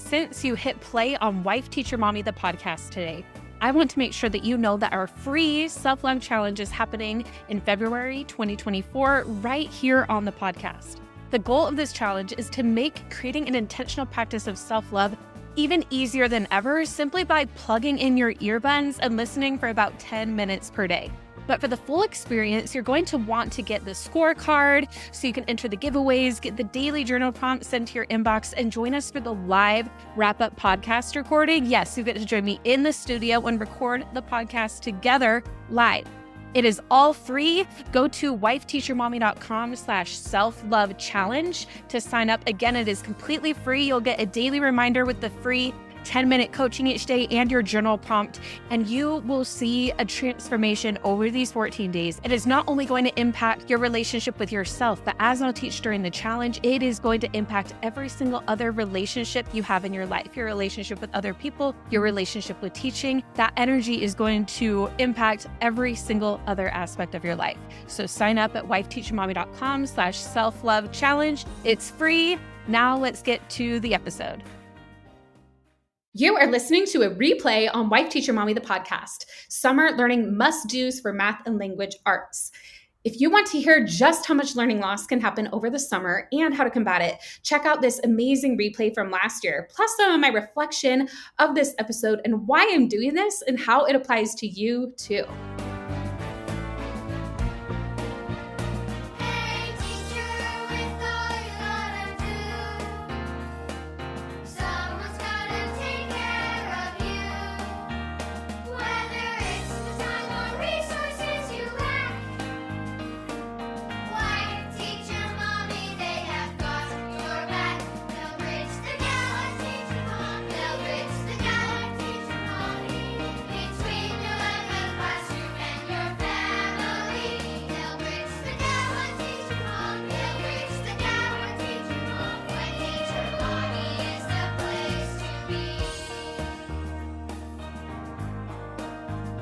Since you hit play on Wife Teacher Mommy, the podcast today, I want to make sure that you know that our free self-love challenge is happening in February 2024 right here on the podcast. The goal of this challenge is to make creating an intentional practice of self-love even easier than ever simply by plugging in your earbuds and listening for about 10 minutes per day. But for the full experience, you're going to want to get the scorecard so you can enter the giveaways, get the daily journal prompts sent to your inbox, and join us for the live wrap-up podcast recording. Yes, you get to join me in the studio and record the podcast together live. It is all free. Go to wifeteachermommy.com/self-love challenge to sign up. Again, it is completely free. You'll get a daily reminder with the free 10-minute coaching each day and your journal prompt, and you will see a transformation over these 14 days. It is not only going to impact your relationship with yourself, but as I'll teach during the challenge, it is going to impact every single other relationship you have in your life, your relationship with other people, your relationship with teaching. That energy is going to impact every single other aspect of your life. So sign up at wifeteachermommy.com/self-love challenge. It's free. Now let's get to the episode. You are listening to a replay on Wife Teacher Mommy, the podcast, summer learning must-dos for math and language arts. If you want to hear just how much learning loss can happen over the summer and how to combat it, check out this amazing replay from last year, plus some of my reflection of this episode and why I'm doing this and how it applies to you too.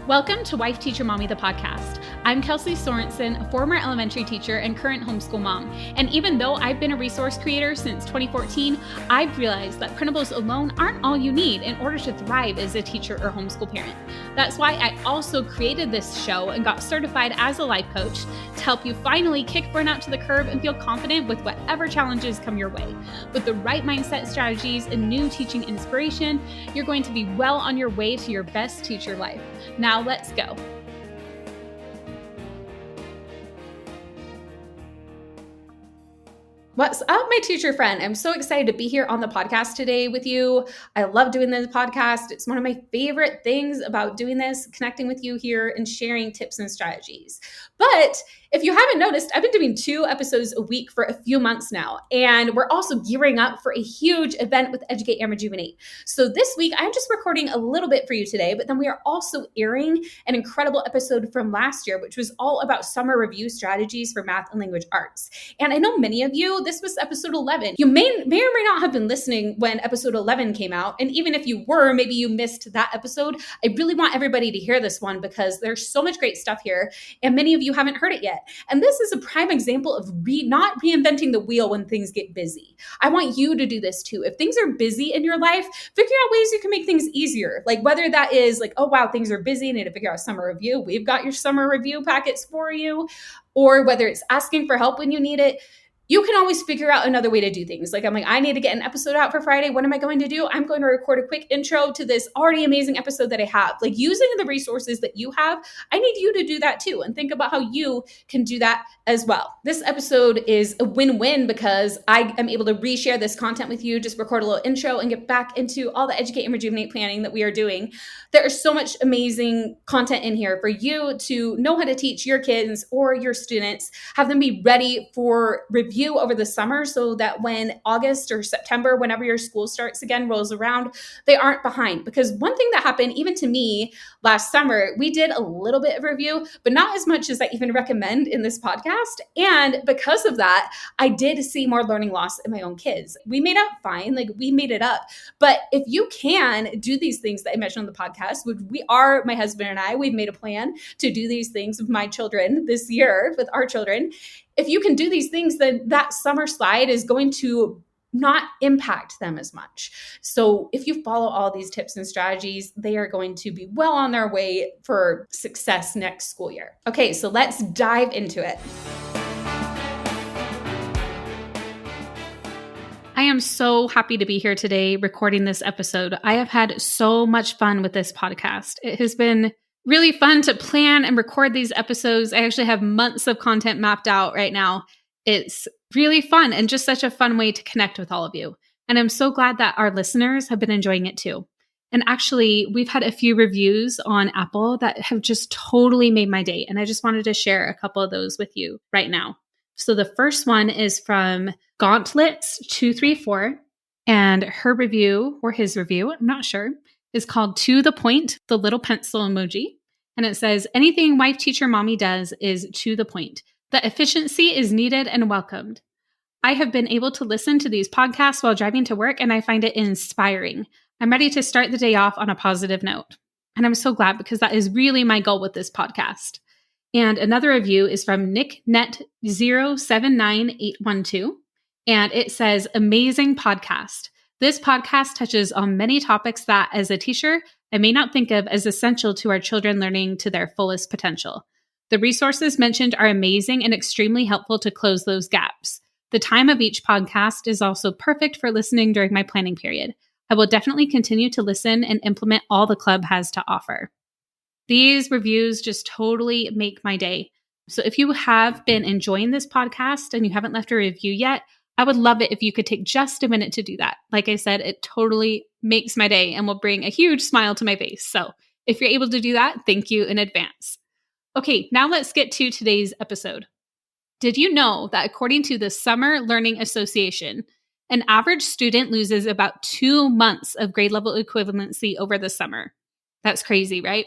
Welcome to Wife Teacher Mommy, the podcast. I'm Kelsey Sorensen, a former elementary teacher and current homeschool mom. And even though I've been a resource creator since 2014, I've realized that printables alone aren't all you need in order to thrive as a teacher or homeschool parent. That's why I also created this show and got certified as a life coach to help you finally kick burnout to the curb and feel confident with whatever challenges come your way. With the right mindset strategies and new teaching inspiration, you're going to be well on your way to your best teacher life. Now let's go. What's up, my teacher friend? I'm so excited to be here on the podcast today with you. I love doing this podcast. It's one of my favorite things about doing this, connecting with you here and sharing tips and strategies. But if you haven't noticed, I've been doing 2 episodes a week for a few months now, and we're also gearing up for a huge event with Educate and Rejuvenate. So this week, I'm just recording a little bit for you today, but then we are also airing an incredible episode from last year, which was all about summer review strategies for math and language arts. And I know many of you, this was episode 11. You may or may not have been listening when episode 11 came out, and even if you were, maybe you missed that episode. I really want everybody to hear this one because there's so much great stuff here, and many of you haven't heard it yet. And this is a prime example of not reinventing the wheel when things get busy. I want you to do this too. If things are busy in your life, figure out ways you can make things easier. Like whether that is like, oh wow, things are busy, I need to figure out a summer review. We've got your summer review packets for you. Or whether it's asking for help when you need it. You can always figure out another way to do things. Like I'm like, I need to get an episode out for Friday. What am I going to do? I'm going to record a quick intro to this already amazing episode that I have. Like using the resources that you have, I need you to do that too. And think about how you can do that as well. This episode is a win-win because I am able to reshare this content with you, just record a little intro and get back into all the Educate and Rejuvenate planning that we are doing. There is so much amazing content in here for you to know how to teach your kids or your students, have them be ready for review over the summer so that when August or September, whenever your school starts again, rolls around, they aren't behind. Because one thing that happened even to me last summer, we did a little bit of review, but not as much as I even recommend in this podcast. And because of that, I did see more learning loss in my own kids. We made up fine, like we made it up. But if you can do these things that I mentioned on the podcast, which my husband and I, we've made a plan to do these things with my children this year, with our children. If you can do these things, then that summer slide is going to not impact them as much. So if you follow all these tips and strategies, they are going to be well on their way for success next school year. Okay, so let's dive into it. I am so happy to be here today recording this episode. I have had so much fun with this podcast. It has been really fun to plan and record these episodes. I actually have months of content mapped out right now. It's really fun and just such a fun way to connect with all of you. And I'm so glad that our listeners have been enjoying it too. And actually, we've had a few reviews on Apple that have just totally made my day. And I just wanted to share a couple of those with you right now. So the first one is from Gauntlets234, and her review, or his review, I'm not sure, is called To the Point, the little pencil emoji. And it says, anything wife teacher mommy does is to the point. The efficiency is needed and welcomed. I have been able to listen to these podcasts while driving to work, and I find it inspiring. I'm ready to start the day off on a positive note. And I'm so glad, because that is really my goal with this podcast. And another review is from NickNet079812. And it says, amazing podcast. This podcast touches on many topics that, as a teacher, I may not think of as essential to our children learning to their fullest potential. The resources mentioned are amazing and extremely helpful to close those gaps. The time of each podcast is also perfect for listening during my planning period. I will definitely continue to listen and implement all the club has to offer. These reviews just totally make my day. So if you have been enjoying this podcast and you haven't left a review yet, I would love it if you could take just a minute to do that. Like I said, it totally makes my day and will bring a huge smile to my face. So if you're able to do that, thank you in advance. Okay, now let's get to today's episode. Did you know that according to the Summer Learning Association, an average student loses about 2 months of grade level equivalency over the summer? That's crazy, right?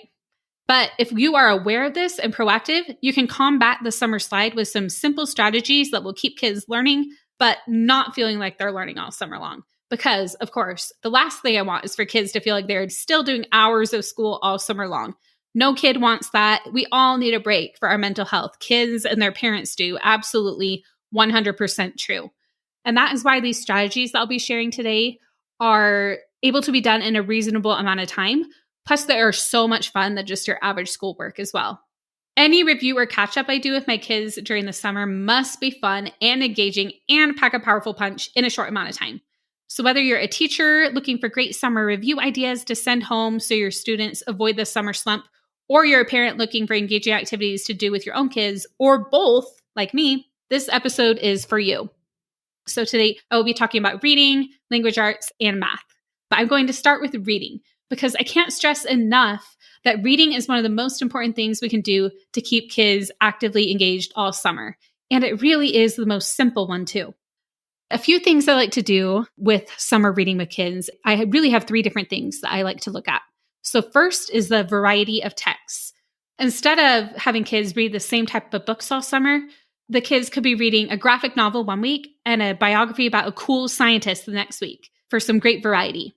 But if you are aware of this and proactive, you can combat the summer slide with some simple strategies that will keep kids learning, but not feeling like they're learning all summer long. Because, of course, the last thing I want is for kids to feel like they're still doing hours of school all summer long. No kid wants that. We all need a break for our mental health. Kids and their parents do. Absolutely 100% true. And that is why these strategies that I'll be sharing today are able to be done in a reasonable amount of time. Plus, they are so much fun than just your average schoolwork as well. Any review or catch up I do with my kids during the summer must be fun and engaging and pack a powerful punch in a short amount of time. So whether you're a teacher looking for great summer review ideas to send home so your students avoid the summer slump, or you're a parent looking for engaging activities to do with your own kids, or both, like me, this episode is for you. So today I will be talking about reading, language arts, and math. But I'm going to start with reading, because I can't stress enough that reading is one of the most important things we can do to keep kids actively engaged all summer. And it really is the most simple one too. A few things I like to do with summer reading with kids. I really have 3 different things that I like to look at. So first is the variety of texts. Instead of having kids read the same type of books all summer, the kids could be reading a graphic novel one week and a biography about a cool scientist the next week for some great variety.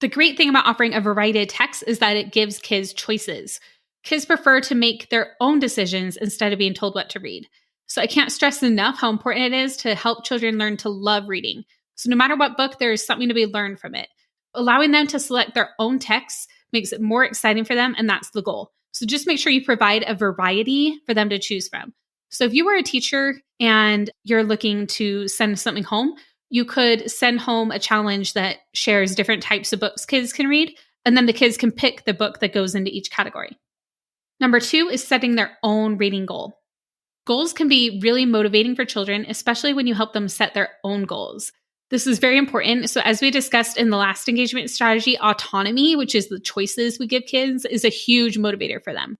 The great thing about offering a variety of texts is that it gives kids choices. Kids prefer to make their own decisions instead of being told what to read. So I can't stress enough how important it is to help children learn to love reading. So no matter what book, there is something to be learned from it. Allowing them to select their own texts makes it more exciting for them, and that's the goal. So just make sure you provide a variety for them to choose from. So if you were a teacher and you're looking to send something home, you could send home a challenge that shares different types of books kids can read, and then the kids can pick the book that goes into each category. Number 2 is setting their own reading goal. Goals can be really motivating for children, especially when you help them set their own goals. This is very important. So as we discussed in the last engagement strategy, autonomy, which is the choices we give kids, is a huge motivator for them.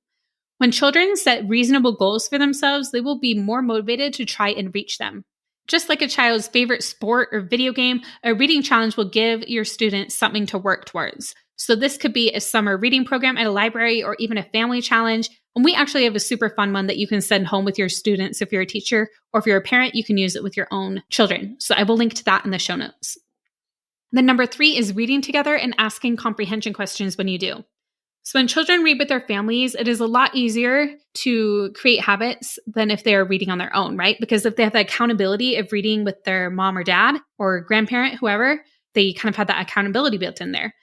When children set reasonable goals for themselves, they will be more motivated to try and reach them. Just like a child's favorite sport or video game, a reading challenge will give your students something to work towards. So this could be a summer reading program at a library or even a family challenge. And we actually have a super fun one that you can send home with your students if you're a teacher, or if you're a parent, you can use it with your own children. So I will link to that in the show notes. Then number 3 is reading together and asking comprehension questions when you do. So when children read with their families, it is a lot easier to create habits than if they are reading on their own, right? Because if they have the accountability of reading with their mom or dad or grandparent, whoever, they kind of have that accountability built in there.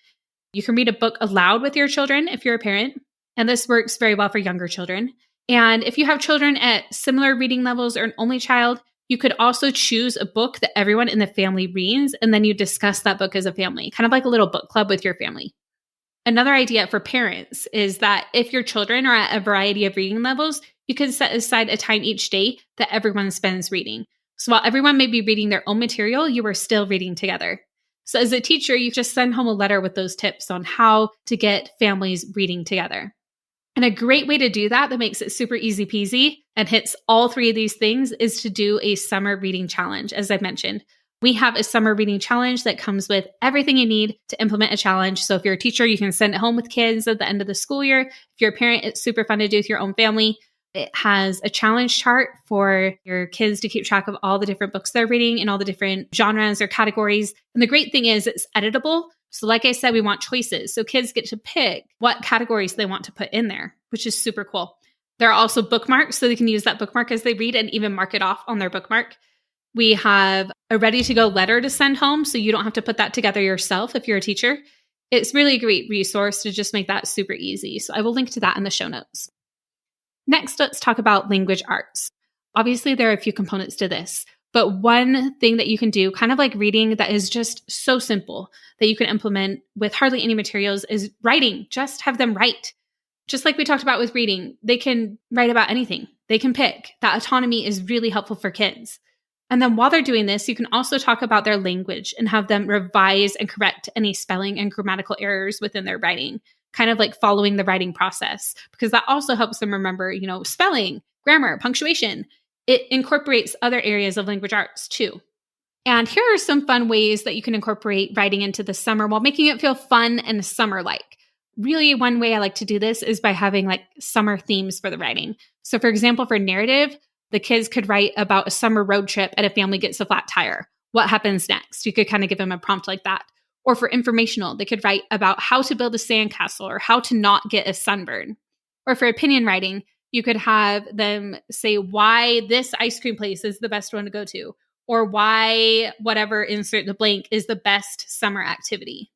You can read a book aloud with your children if you're a parent, and this works very well for younger children. And if you have children at similar reading levels or an only child, you could also choose a book that everyone in the family reads, and then you discuss that book as a family, kind of like a little book club with your family. Another idea for parents is that if your children are at a variety of reading levels, you can set aside a time each day that everyone spends reading. So while everyone may be reading their own material, you are still reading together. So as a teacher, you just send home a letter with those tips on how to get families reading together. And a great way to do that makes it super easy peasy and hits all three of these things is to do a summer reading challenge, as I mentioned. We have a summer reading challenge that comes with everything you need to implement a challenge. So if you're a teacher, you can send it home with kids at the end of the school year. If you're a parent, it's super fun to do with your own family. It has a challenge chart for your kids to keep track of all the different books they're reading and all the different genres or categories. And the great thing is it's editable. So like I said, we want choices. So kids get to pick what categories they want to put in there, which is super cool. There are also bookmarks, so they can use that bookmark as they read and even mark it off on their bookmark. We have a ready-to-go letter to send home, so you don't have to put that together yourself if you're a teacher. It's really a great resource to just make that super easy. So I will link to that in the show notes. Next, let's talk about language arts. Obviously, there are a few components to this, but one thing that you can do, kind of like reading, that is just so simple that you can implement with hardly any materials is writing. Just have them write. Just like we talked about with reading, they can write about anything. They can pick. That autonomy is really helpful for kids. And then while they're doing this, you can also talk about their language and have them revise and correct any spelling and grammatical errors within their writing, kind of like following the writing process, because that also helps them remember, spelling, grammar, punctuation. It incorporates other areas of language arts too. And here are some fun ways that you can incorporate writing into the summer while making it feel fun and summer-like. Really, one way I like to do this is by having like summer themes for the writing. So for example, for narrative, the kids could write about a summer road trip and a family gets a flat tire. What happens next? You could kind of give them a prompt like that. Or for informational, they could write about how to build a sandcastle or how to not get a sunburn. Or for opinion writing, you could have them say why this ice cream place is the best one to go to, or why whatever, insert the blank, is the best summer activity.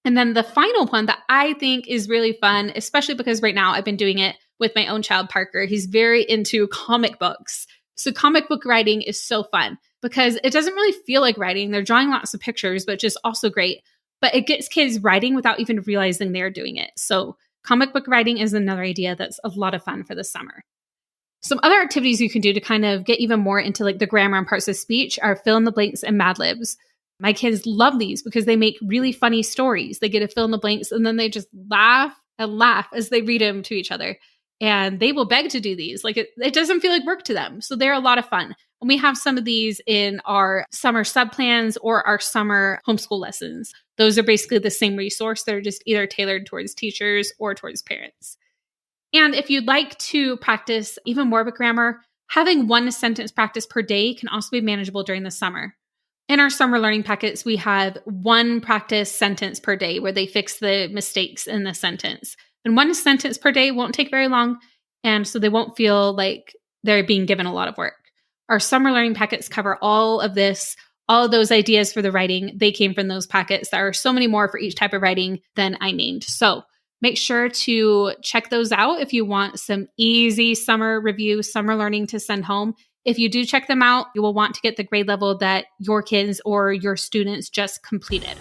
And then the final one that I think is really fun, especially because right now I've been doing it with my own child, Parker. He's very into comic books. So comic book writing is so fun because it doesn't really feel like writing. They're drawing lots of pictures, which is also great, but it gets kids writing without even realizing they're doing it. So comic book writing is another idea that's a lot of fun for the summer. Some other activities you can do to kind of get even more into like the grammar and parts of speech are fill in the blanks and Mad Libs. My kids love these because they make really funny stories. They get to fill in the blanks and then they just laugh and laugh as they read them to each other. And they will beg to do these. Like it doesn't feel like work to them. So they're a lot of fun. And we have some of these in our summer subplans or our summer homeschool lessons. Those are basically the same resource. They're just either tailored towards teachers or towards parents. And if you'd like to practice even more with grammar, having one sentence practice per day can also be manageable during the summer. In our summer learning packets, we have one practice sentence per day where they fix the mistakes in the sentence. And one sentence per day won't take very long, and so they won't feel like they're being given a lot of work. Our summer learning packets cover all of this, all of those ideas for the writing. They came from those packets. There are so many more for each type of writing than I named. So make sure to check those out if you want some easy summer review, summer learning to send home. If you do check them out, you will want to get the grade level that your kids or your students just completed.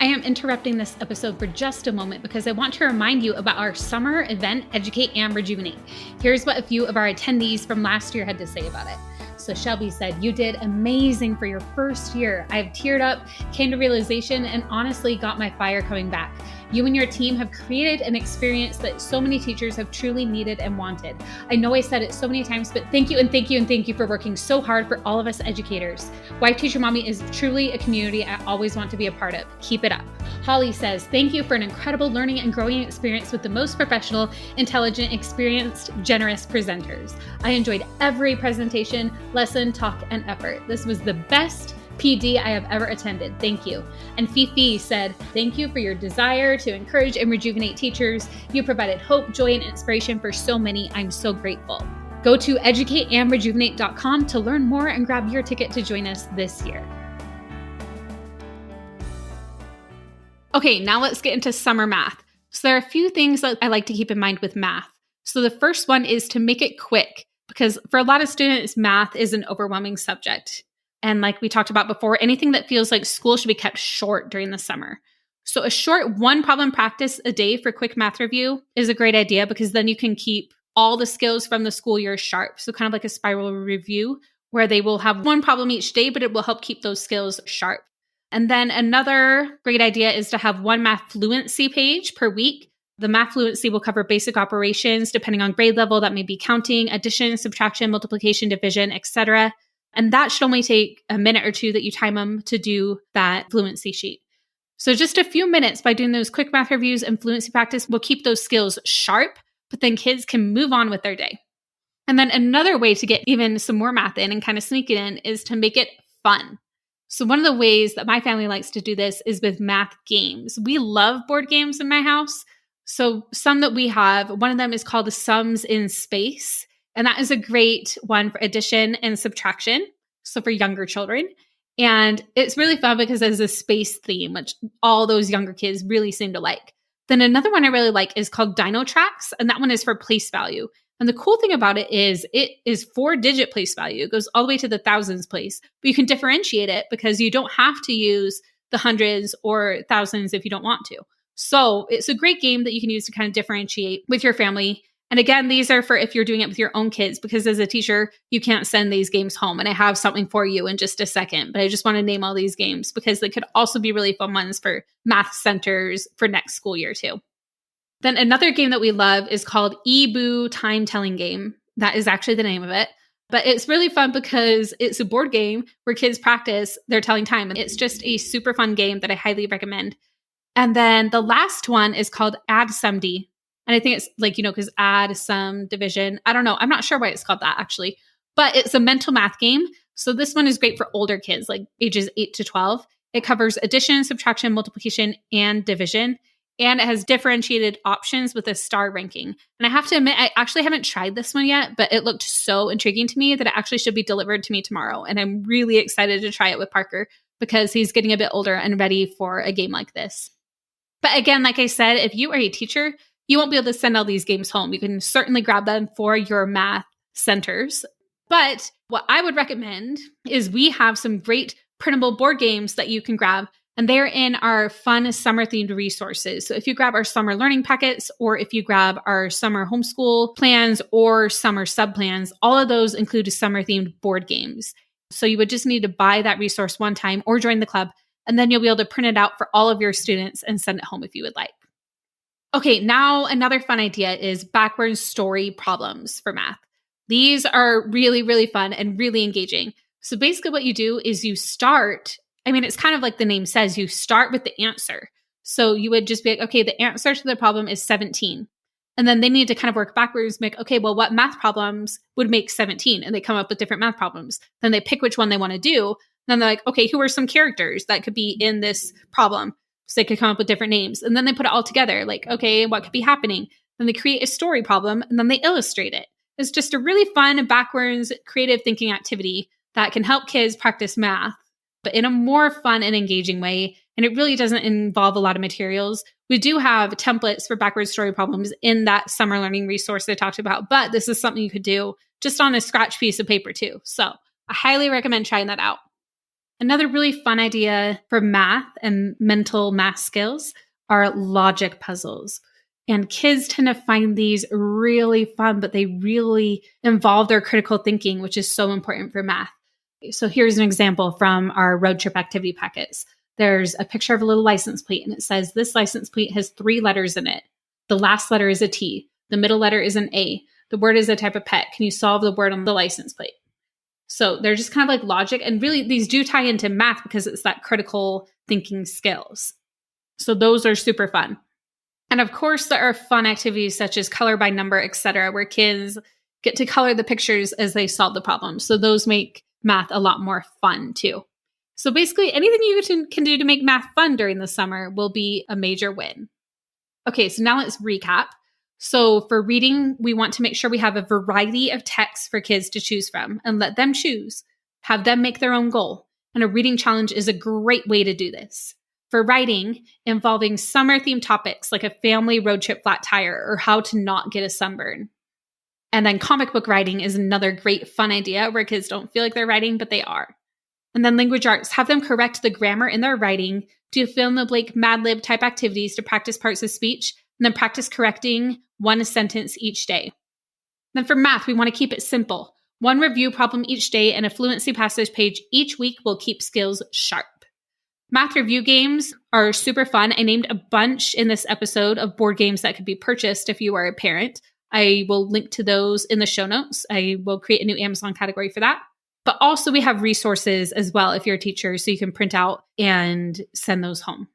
I am interrupting this episode for just a moment because I want to remind you about our summer event, Educate and Rejuvenate. Here's what a few of our attendees from last year had to say about it. So Shelby said, "You did amazing for your first year. I've teared up, came to realization, and honestly got my fire coming back. You and your team have created an experience that so many teachers have truly needed and wanted. I know I said it so many times, but thank you and thank you and thank you for working so hard for all of us educators. Wife Teacher Mommy is truly a community I always want to be a part of. Keep it up." Holly says, "Thank you for an incredible learning and growing experience with the most professional, intelligent, experienced, generous presenters. I enjoyed every presentation, lesson, talk, and effort. This was the best PD I have ever attended. Thank you. And Fifi said, thank you for your desire to encourage and rejuvenate teachers. You provided hope, joy, and inspiration for so many. I'm so grateful. Go to educateandrejuvenate.com to learn more and grab your ticket to join us this year. Okay, now let's get into summer math. So there are a few things that I like to keep in mind with math. So the first one is to make it quick, because for a lot of students, math is an overwhelming subject. And like we talked about before, anything that feels like school should be kept short during the summer. So a short one problem practice a day for quick math review is a great idea, because then you can keep all the skills from the school year sharp. So kind of like a spiral review where they will have one problem each day, but it will help keep those skills sharp. And then another great idea is to have one math fluency page per week. The math fluency will cover basic operations depending on grade level. That may be counting, addition, subtraction, multiplication, division, etc. And that should only take a minute or two that you time them to do that fluency sheet. So just a few minutes by doing those quick math reviews and fluency practice will keep those skills sharp, but then kids can move on with their day. And then another way to get even some more math in and kind of sneak it in is to make it fun. So one of the ways that my family likes to do this is with math games. We love board games in my house. So some that we have, one of them is called the Sums in Space. And that is a great one for addition and subtraction. So for younger children. And it's really fun because there's a space theme, which all those younger kids really seem to like. Then another one I really like is called Dino Tracks. And that one is for place value. And the cool thing about it is 4-digit place value. It goes all the way to the thousands place, but you can differentiate it because you don't have to use the hundreds or thousands if you don't want to. So it's a great game that you can use to kind of differentiate with your family. And again, these are for if you're doing it with your own kids, because as a teacher, you can't send these games home. And I have something for you in just a second, but I just want to name all these games because they could also be really fun ones for math centers for next school year too. Then another game that we love is called Ebu Time Telling Game. That is actually the name of it. But it's really fun because it's a board game where kids practice their telling time. And it's just a super fun game that I highly recommend. And then the last one is called Add SumD. And I think it's like, because add, sum, division. I don't know. I'm not sure why it's called that actually. But it's a mental math game. So this one is great for older kids, like ages 8 to 12. It covers addition, subtraction, multiplication, and division. And it has differentiated options with a star ranking. And I have to admit, I actually haven't tried this one yet, but it looked so intriguing to me that it actually should be delivered to me tomorrow. And I'm really excited to try it with Parker because he's getting a bit older and ready for a game like this. But again, like I said, if you are a teacher, you won't be able to send all these games home. You can certainly grab them for your math centers. But what I would recommend is we have some great printable board games that you can grab. And they're in our fun summer-themed resources. So if you grab our summer learning packets, or if you grab our summer homeschool plans or summer sub-plans, all of those include summer-themed board games. So you would just need to buy that resource one time or join the club, and then you'll be able to print it out for all of your students and send it home if you would like. Okay, now another fun idea is backwards story problems for math. These are really, really fun and really engaging. So basically what you do is you start... it's kind of like the name says, you start with the answer. So you would just be like, okay, the answer to the problem is 17. And then they need to kind of work backwards, make, okay, well, what math problems would make 17? And they come up with different math problems. Then they pick which one they want to do. Then they're like, okay, who are some characters that could be in this problem? So they could come up with different names. And then they put it all together, like, okay, what could be happening? Then they create a story problem and then they illustrate it. It's just a really fun, backwards, creative thinking activity that can help kids practice math, but in a more fun and engaging way. And it really doesn't involve a lot of materials. We do have templates for backwards story problems in that summer learning resource I talked about, but this is something you could do just on a scratch piece of paper too. So I highly recommend trying that out. Another really fun idea for math and mental math skills are logic puzzles. And kids tend to find these really fun, but they really involve their critical thinking, which is so important for math. So here's an example from our road trip activity packets. There's a picture of a little license plate, and it says this license plate has 3 letters in it. The last letter is a T. The middle letter is an A. The word is a type of pet. Can you solve the word on the license plate? So they're just kind of like logic. And really, these do tie into math because it's that critical thinking skills. So those are super fun. And of course, there are fun activities such as color by number, etc., where kids get to color the pictures as they solve the problem. So those make math a lot more fun too. So basically, anything you can do to make math fun during the summer will be a major win. Okay, so now let's recap. So for reading, we want to make sure we have a variety of texts for kids to choose from and let them choose. Have them make their own goal. And a reading challenge is a great way to do this. For writing, involving summer-themed topics like a family road trip flat tire or how to not get a sunburn. And then comic book writing is another great fun idea where kids don't feel like they're writing, but they are. And then language arts, have them correct the grammar in their writing, do fill-in-the-blank Mad Lib type activities to practice parts of speech, and then practice correcting one sentence each day. Then for math, we want to keep it simple. One review problem each day and a fluency passage page each week will keep skills sharp. Math review games are super fun. I named a bunch in this episode of board games that could be purchased if you are a parent. I will link to those in the show notes. I will create a new Amazon category for that. But also we have resources as well if you're a teacher, so you can print out and send those home.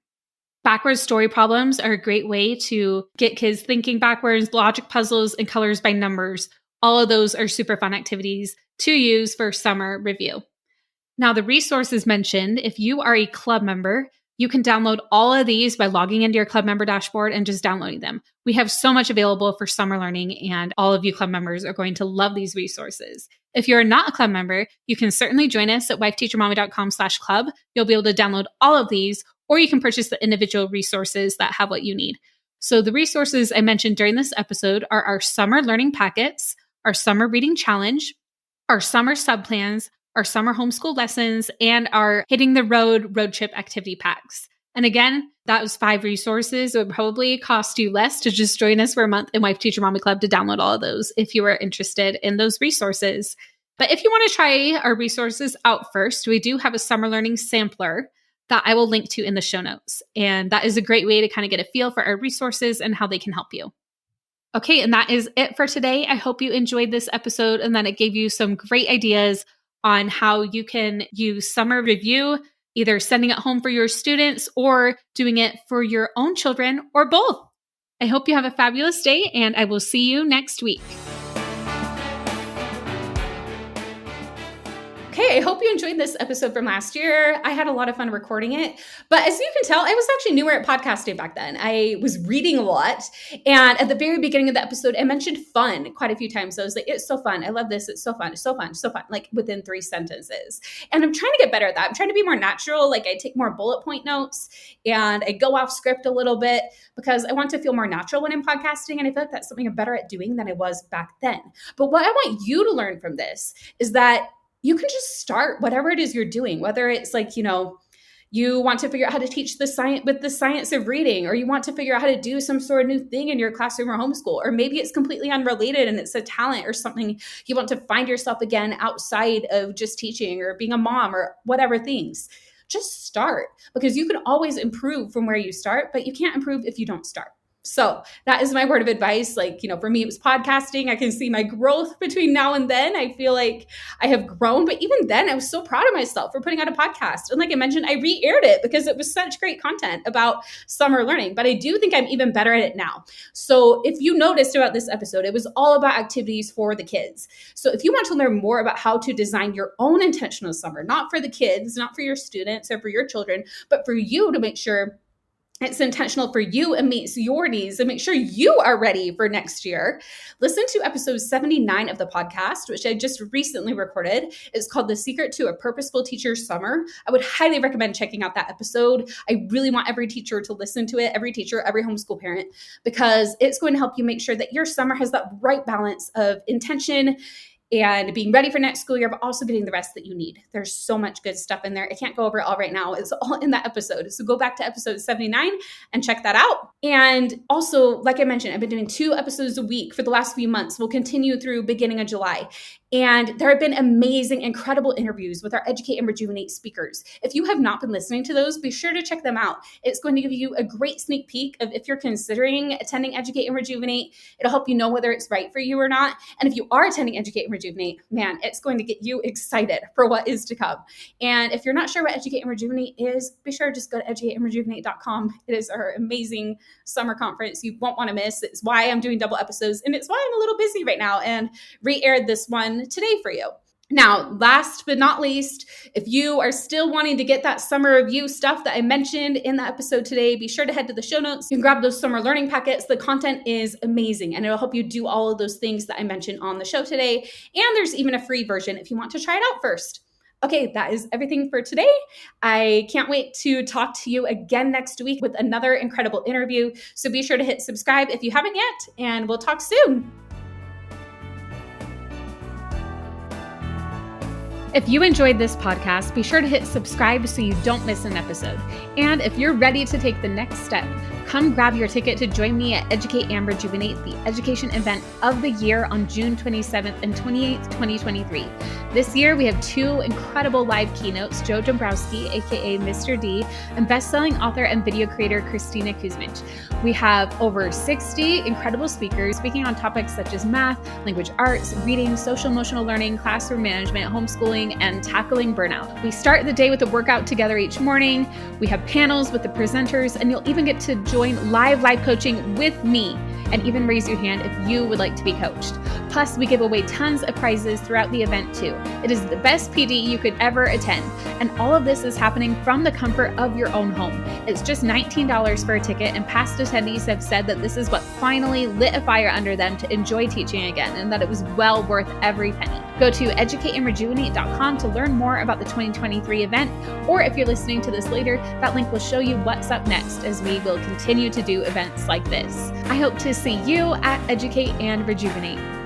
Backwards story problems are a great way to get kids thinking backwards, logic puzzles, and colors by numbers. All of those are super fun activities to use for summer review. Now, the resources mentioned, if you are a club member, you can download all of these by logging into your club member dashboard and just downloading them. We have so much available for summer learning, and all of you club members are going to love these resources. If you're not a club member, you can certainly join us at wifeteachermommy.com/club. You'll be able to download all of these, or you can purchase the individual resources that have what you need. So the resources I mentioned during this episode are our summer learning packets, our summer reading challenge, our summer subplans, our summer homeschool lessons, and our hitting the road trip activity packs. And again, that was 5 resources. It would probably cost you less to just join us for a month in Wife Teacher Mommy Club to download all of those if you are interested in those resources. But if you want to try our resources out first, we do have a summer learning sampler that I will link to in the show notes. And that is a great way to kind of get a feel for our resources and how they can help you. Okay, and that is it for today. I hope you enjoyed this episode and that it gave you some great ideas on how you can use summer review, either sending it home for your students or doing it for your own children or both. I hope you have a fabulous day and I will see you next week. Okay, I hope you enjoyed this episode from last year. I had a lot of fun recording it. But as you can tell, I was actually newer at podcasting back then. I was reading a lot. And at the very beginning of the episode, I mentioned fun quite a few times. I was like, it's so fun. I love this. It's so fun. It's so fun. It's so fun. Like within 3 sentences. And I'm trying to get better at that. I'm trying to be more natural. Like I take more bullet point notes and I go off script a little bit because I want to feel more natural when I'm podcasting. And I feel like that's something I'm better at doing than I was back then. But what I want you to learn from this is that you can just start whatever it is you're doing, whether it's like, you want to figure out how to teach the science of reading, or you want to figure out how to do some sort of new thing in your classroom or homeschool, or maybe it's completely unrelated and it's a talent or something you want to find yourself again outside of just teaching or being a mom or whatever things. Just start, because you can always improve from where you start, but you can't improve if you don't start. So that is my word of advice. Like, for me, it was podcasting. I can see my growth between now and then. I feel like I have grown, but even then I was so proud of myself for putting out a podcast. And like I mentioned, I re-aired it because it was such great content about summer learning, but I do think I'm even better at it now. So if you noticed about this episode, it was all about activities for the kids. So if you want to learn more about how to design your own intentional summer, not for the kids, not for your students or for your children, but for you to make sure it's intentional for you and meets your needs and make sure you are ready for next year, listen to episode 79 of the podcast, which I just recently recorded. It's called The Secret to a Purposeful Teacher's Summer. I would highly recommend checking out that episode. I really want every teacher to listen to it, every teacher, every homeschool parent, because it's going to help you make sure that your summer has that right balance of intention and being ready for next school year, but also getting the rest that you need. There's so much good stuff in there. I can't go over it all right now. It's all in that episode. So go back to episode 79 and check that out. And also, like I mentioned, I've been doing 2 episodes a week for the last few months. We'll continue through beginning of July. And there have been amazing, incredible interviews with our Educate and Rejuvenate speakers. If you have not been listening to those, be sure to check them out. It's going to give you a great sneak peek of if you're considering attending Educate and Rejuvenate. It'll help you know whether it's right for you or not. And if you are attending Educate and Rejuvenate, man, it's going to get you excited for what is to come. And if you're not sure what Educate and Rejuvenate is, be sure to just go to educateandrejuvenate.com. It is our amazing summer conference you won't want to miss. It's why I'm doing double episodes, and it's why I'm a little busy right now and re-aired this one today for you. Now, last but not least, if you are still wanting to get that summer review stuff that I mentioned in the episode today, be sure to head to the show notes. You can grab those summer learning packets. The content is amazing, and it'll help you do all of those things that I mentioned on the show today. And there's even a free version if you want to try it out first. Okay, that is everything for today. I can't wait to talk to you again next week with another incredible interview. So be sure to hit subscribe if you haven't yet, and we'll talk soon. If you enjoyed this podcast, be sure to hit subscribe so you don't miss an episode. And if you're ready to take the next step, come grab your ticket to join me at Educate and Rejuvenate, the education event of the year on June 27th and 28th, 2023. This year, we have two incredible live keynotes, Joe Dombrowski, aka Mr. D, and best-selling author and video creator Christina Kuzmich. We have over 60 incredible speakers speaking on topics such as math, language arts, reading, social emotional learning, classroom management, homeschooling, and tackling burnout. We start the day with a workout together each morning. We have panels with the presenters, and you'll even get to join live coaching with me and even raise your hand if you would like to be coached. Plus, we give away tons of prizes throughout the event too. It is the best PD you could ever attend, and all of this is happening from the comfort of your own home. It's just $19 for a ticket, and past attendees have said that this is what finally lit a fire under them to enjoy teaching again, and that it was well worth every penny. Go to educateandrejuvenate.com to learn more about the 2023 event, or if you're listening to this later, that link will show you what's up next as we will continue to do events like this. I hope to see you at Educate and Rejuvenate.